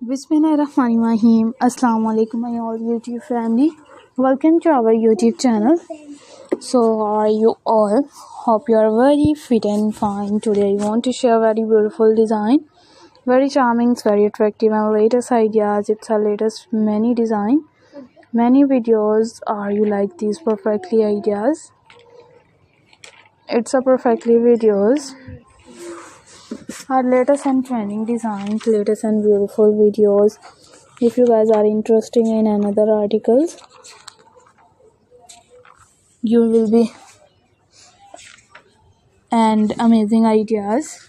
Bismillahirrahmanirrahim. Assalamu alaikum my all YouTube family. Welcome to our YouTube channel. So how are you all? Hope you are very fit and fine. Today I want to share very beautiful design. Very charming, very attractive and latest ideas. It's our latest many design. Many videos. Are you like these perfectly ideas? It's a perfectly videos. Our latest and trending designs, latest and beautiful videos. If you guys are interested in another articles, you will be and amazing ideas.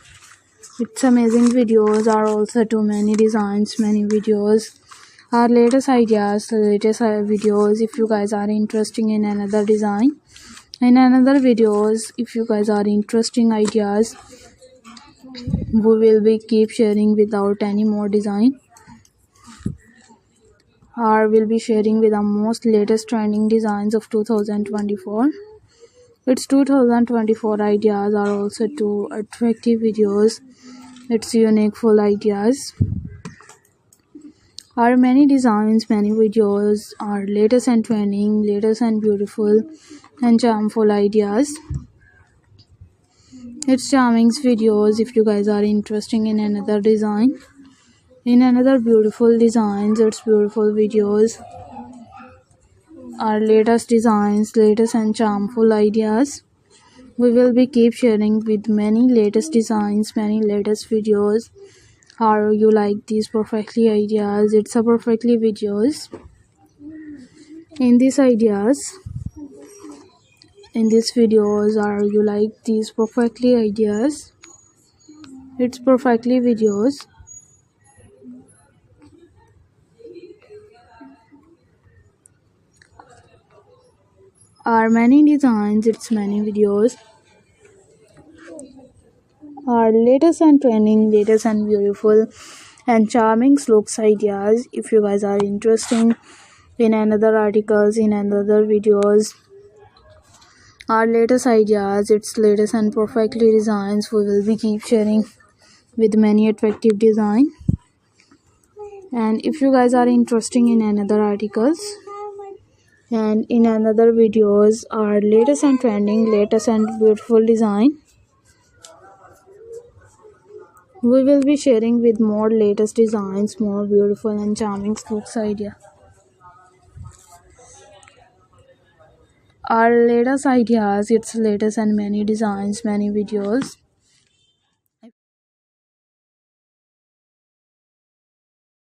It's amazing videos are also too many designs, many videos. Our latest ideas, latest videos. If you guys are interested in another design, in another videos, if you guys are interesting ideas, we will be keep sharing without any more design. Or will be sharing with the most latest trending designs of 2024. Its 2024 ideas are also too attractive videos. It's unique full ideas. Our many designs, many videos are latest and trending, latest and beautiful and charmful ideas. It's charming videos. If you guys are interested in another design, in another beautiful designs, it's beautiful videos. Our latest designs, latest and charmful ideas. We will be keep sharing with many latest designs, many latest videos. How you like these perfectly ideas? It's a perfectly videos. In these ideas, in these videos, are you like these perfectly ideas? It's perfectly videos. Are many designs, it's many videos. Our latest and trending, latest and beautiful and charming looks ideas. If you guys are interested in another articles, in another videos, our latest ideas, its latest and perfectly designs, we will be keep sharing with many attractive design. And if you guys are interested in another articles and in another videos, our latest and trending, latest and beautiful design, we will be sharing with more latest designs, more beautiful and charming looks idea. Our latest ideas, its latest and many designs, many videos.